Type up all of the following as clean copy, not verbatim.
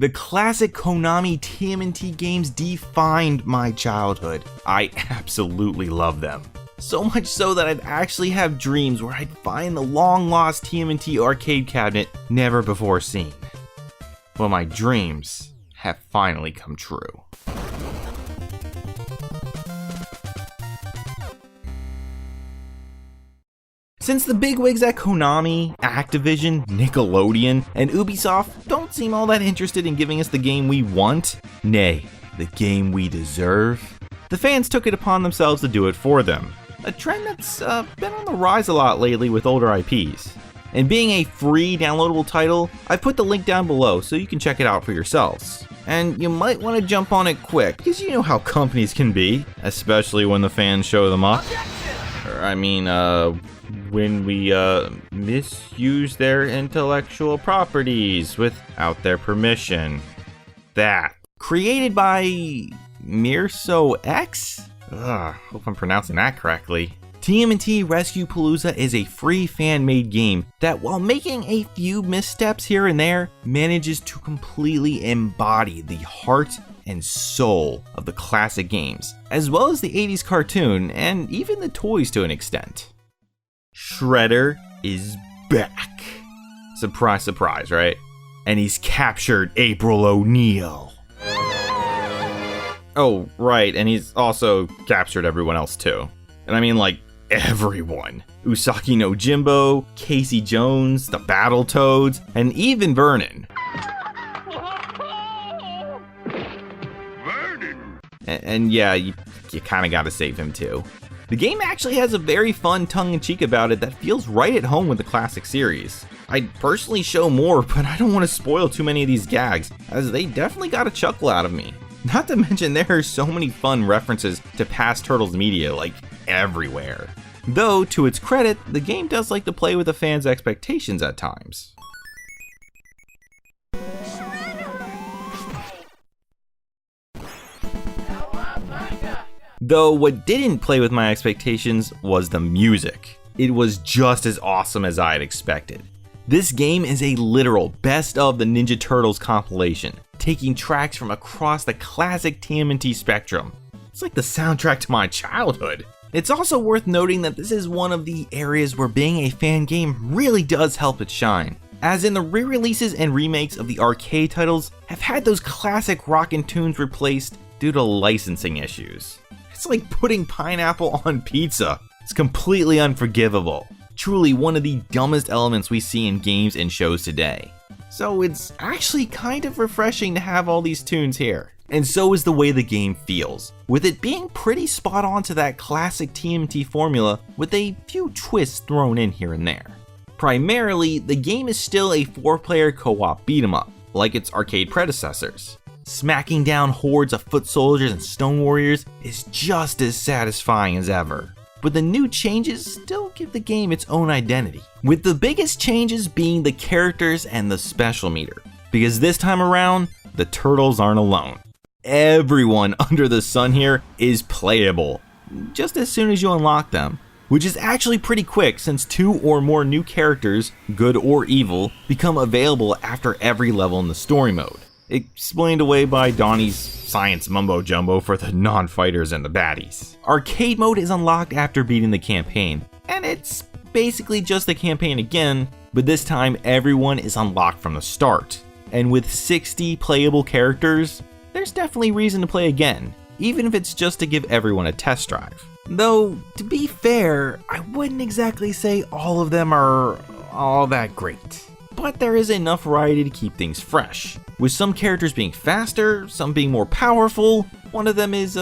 The classic Koonami TMNT games defined my childhood. I absolutely love them. So much so that I'd actually have dreams where I'd find the long-lost TMNT arcade cabinet never before seen. Well, my dreams have finally come true. Since the bigwigs at Koonami, Activision, Nickelodeon, and Ubisoft don't seem all that interested in giving us the game we want, nay, the game we deserve, the fans took it upon themselves to do it for them. A trend that's been on the rise a lot lately with older IPs. And being a free downloadable title, I put the link down below so you can check it out for yourselves. And you might want to jump on it quick, because you know how companies can be, especially when the fans show them up. When we misuse their intellectual properties without their permission. That. Created by MersoX? Hope I'm pronouncing that correctly. TMNT Rescue-Palooza is a free fan-made game that, while making a few missteps here and there, manages to completely embody the heart and soul of the classic games, as well as the 80s cartoon, and even the toys to an extent. Shredder is back. Surprise, surprise, right? And he's captured April O'Neil. Oh, right, and he's also captured everyone else too. And I mean, like, everyone. Usagi no Jimbo, Casey Jones, the Battletoads, and even Vernon. And yeah, you kinda gotta save him too. The game actually has a very fun tongue-in-cheek about it that feels right at home with the classic series. I'd personally show more, but I don't want to spoil too many of these gags, as they definitely got a chuckle out of me. Not to mention there are so many fun references to past Turtles media, like everywhere. Though, to its credit, the game does like to play with the fans' expectations at times. Though what didn't play with my expectations was the music. It was just as awesome as I had expected. This game is a literal best of the Ninja Turtles compilation, taking tracks from across the classic TMNT spectrum. It's like the soundtrack to my childhood. It's also worth noting that this is one of the areas where being a fan game really does help it shine, as in the re-releases and remakes of the arcade titles have had those classic rockin' tunes replaced due to licensing issues. It's like putting pineapple on pizza. It's completely unforgivable. Truly one of the dumbest elements we see in games and shows today. So it's actually kind of refreshing to have all these tunes here. And so is the way the game feels, with it being pretty spot on to that classic TMNT formula with a few twists thrown in here and there. Primarily, the game is still a 4-player co-op beat-em-up, like its arcade predecessors. Smacking down hordes of foot soldiers and stone warriors is just as satisfying as ever. But the new changes still give the game its own identity, with the biggest changes being the characters and the special meter. Because this time around, the turtles aren't alone. Everyone under the sun here is playable, just as soon as you unlock them. Which is actually pretty quick since 2 or more new characters, good or evil, become available after every level in the story mode. Explained away by Donnie's science mumbo jumbo for the non-fighters and the baddies. Arcade mode is unlocked after beating the campaign, and it's basically just the campaign again, but this time everyone is unlocked from the start. And with 60 playable characters, there's definitely reason to play again, even if it's just to give everyone a test drive. Though, to be fair, I wouldn't exactly say all of them are all that great. But there is enough variety to keep things fresh, with some characters being faster, some being more powerful, one of them is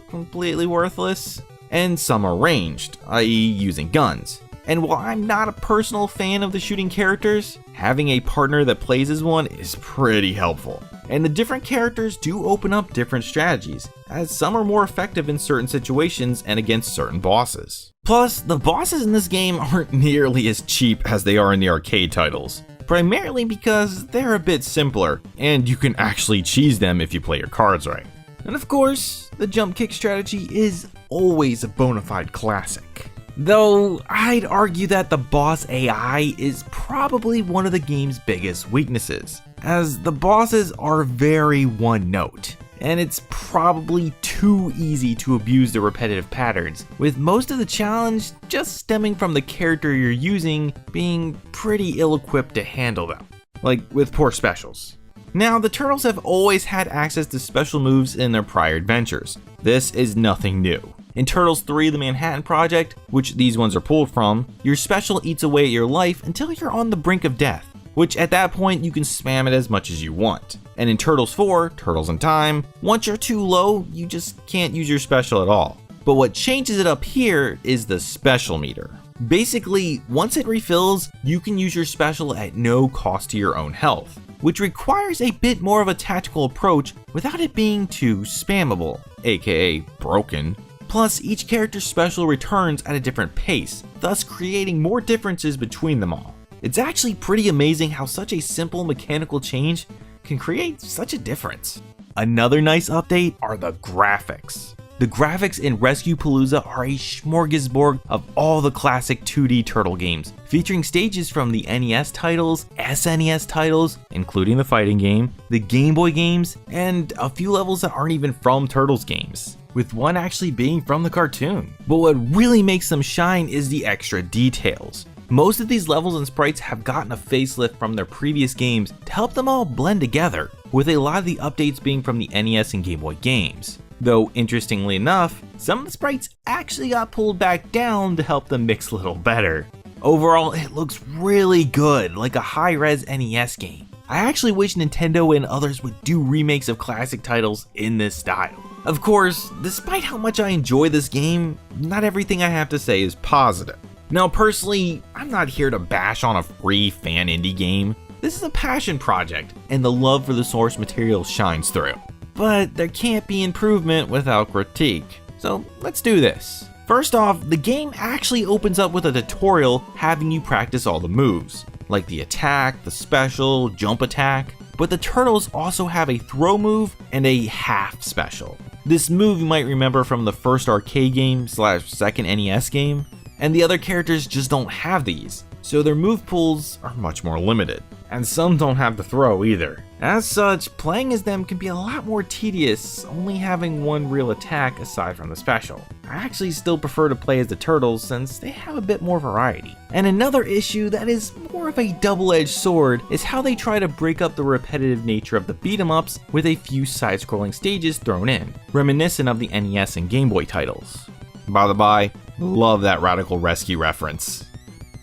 completely worthless, and some are ranged, i.e. using guns. And while I'm not a personal fan of the shooting characters, having a partner that plays as one is pretty helpful. And the different characters do open up different strategies, as some are more effective in certain situations and against certain bosses. Plus, the bosses in this game aren't nearly as cheap as they are in the arcade titles, primarily because they're a bit simpler, and you can actually cheese them if you play your cards right. And of course, the jump kick strategy is always a bona fide classic. Though, I'd argue that the boss AI is probably one of the game's biggest weaknesses, as the bosses are very one note, and it's probably too easy to abuse the repetitive patterns, with most of the challenge just stemming from the character you're using being pretty ill-equipped to handle them, like with poor specials. Now, the Turtles have always had access to special moves in their prior adventures. This is nothing new. In Turtles 3: The Manhattan Project, which these ones are pulled from, your special eats away at your life until you're on the brink of death, which at that point you can spam it as much as you want. And in Turtles 4, Turtles in Time, once you're too low, you just can't use your special at all. But what changes it up here is the special meter. Basically, once it refills, you can use your special at no cost to your own health, which requires a bit more of a tactical approach without it being too spammable, aka broken. Plus, each character's special returns at a different pace, thus creating more differences between them all. It's actually pretty amazing how such a simple mechanical change can create such a difference. Another nice update are the graphics. The graphics in Rescue-Palooza are a smorgasbord of all the classic 2D Turtle games, featuring stages from the NES titles, SNES titles, including the fighting game, the Game Boy games, and a few levels that aren't even from Turtles games, with one actually being from the cartoon. But what really makes them shine is the extra details. Most of these levels and sprites have gotten a facelift from their previous games to help them all blend together, with a lot of the updates being from the NES and Game Boy games. Though, interestingly enough, some of the sprites actually got pulled back down to help them mix a little better. Overall, it looks really good, like a high-res NES game. I actually wish Nintendo and others would do remakes of classic titles in this style. Of course, despite how much I enjoy this game, not everything I have to say is positive. Now personally, I'm not here to bash on a free fan indie game. This is a passion project, and the love for the source material shines through. But there can't be improvement without critique. So let's do this. First off, the game actually opens up with a tutorial having you practice all the moves, like the attack, the special, jump attack, but the Turtles also have a throw move and a half special. This move you might remember from the first arcade game / second NES game, and the other characters just don't have these, so their move pools are much more limited. And some don't have the throw either. As such, playing as them can be a lot more tedious, only having one real attack aside from the special. I actually still prefer to play as the Turtles since they have a bit more variety. And another issue that is more of a double-edged sword is how they try to break up the repetitive nature of the beat-em-ups with a few side-scrolling stages thrown in, reminiscent of the NES and Game Boy titles. By the by, love that Radical Rescue reference.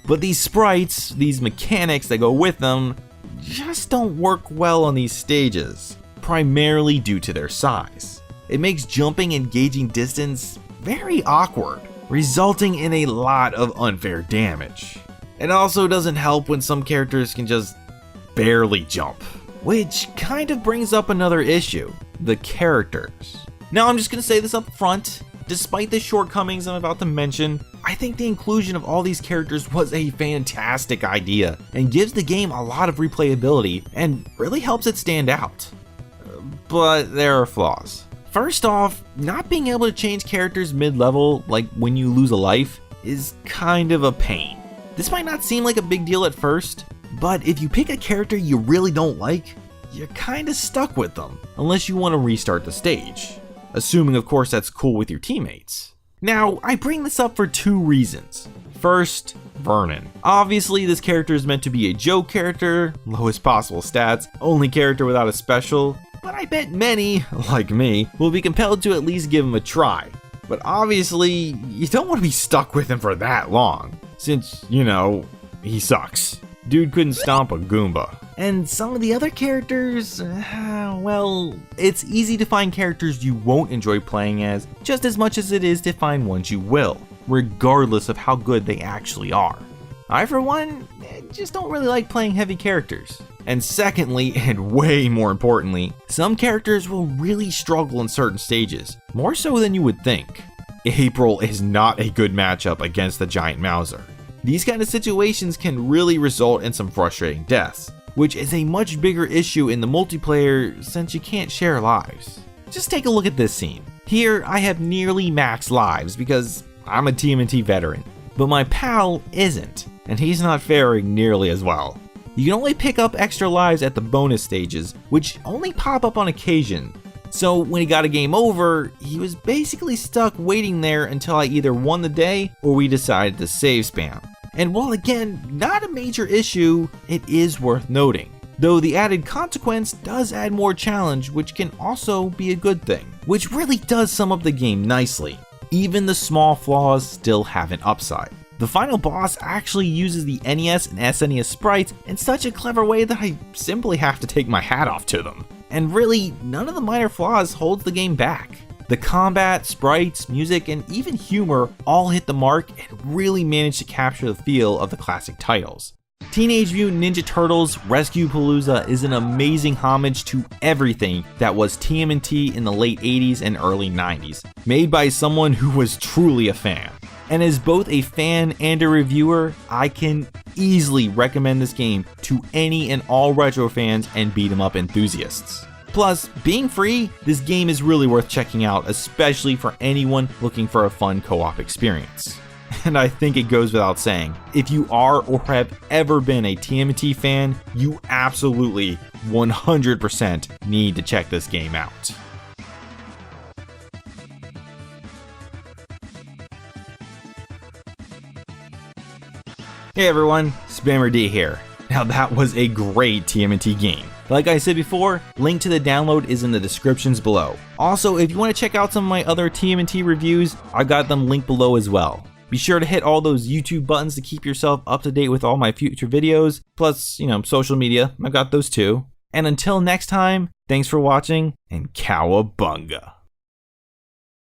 But these sprites, these mechanics that go with them, just don't work well on these stages, primarily due to their size. It makes jumping and gauging distance very awkward, resulting in a lot of unfair damage. It also doesn't help when some characters can just barely jump, which kind of brings up another issue, the characters. Now I'm just gonna say this up front. Despite the shortcomings I'm about to mention, I think the inclusion of all these characters was a fantastic idea and gives the game a lot of replayability and really helps it stand out. But there are flaws. First off, not being able to change characters mid-level, like when you lose a life, is kind of a pain. This might not seem like a big deal at first, but if you pick a character you really don't like, you're kinda stuck with them, unless you want to restart the stage. Assuming of course that's cool with your teammates. Now, I bring this up for two reasons. First, Vernon. Obviously this character is meant to be a joke character, lowest possible stats, only character without a special, but I bet many, like me, will be compelled to at least give him a try. But obviously, you don't want to be stuck with him for that long, since, you know, he sucks. Dude couldn't stomp a Goomba. And some of the other characters, well, it's easy to find characters you won't enjoy playing as just as much as it is to find ones you will, regardless of how good they actually are. I, for one, just don't really like playing heavy characters. And secondly, and way more importantly, some characters will really struggle in certain stages, more so than you would think. April is not a good matchup against the Giant Mauser. These kind of situations can really result in some frustrating deaths, which is a much bigger issue in the multiplayer since you can't share lives. Just take a look at this scene. Here, I have nearly max lives because I'm a TMNT veteran, but my pal isn't, and he's not faring nearly as well. You can only pick up extra lives at the bonus stages, which only pop up on occasion. So when he got a game over, he was basically stuck waiting there until I either won the day or we decided to save spam. And while again, not a major issue, it is worth noting. Though the added consequence does add more challenge, which can also be a good thing, which really does sum up the game nicely. Even the small flaws still have an upside. The final boss actually uses the NES and SNES sprites in such a clever way that I simply have to take my hat off to them. And really, none of the minor flaws holds the game back. The combat, sprites, music, and even humor all hit the mark and really managed to capture the feel of the classic titles. Teenage Mutant Ninja Turtles Rescue-Palooza is an amazing homage to everything that was TMNT in the late 80s and early 90s, made by someone who was truly a fan. And as both a fan and a reviewer, I can easily recommend this game to any and all retro fans and beat 'em up enthusiasts. Plus, being free, this game is really worth checking out, especially for anyone looking for a fun co-op experience. And I think it goes without saying, if you are or have ever been a TMNT fan, you absolutely 100% need to check this game out. Hey everyone, Spammer D here. Now that was a great TMNT game. Like I said before, link to the download is in the descriptions below. Also, if you want to check out some of my other TMNT reviews, I've got them linked below as well. Be sure to hit all those YouTube buttons to keep yourself up to date with all my future videos. Plus, social media, I've got those too. And until next time, thanks for watching and cowabunga.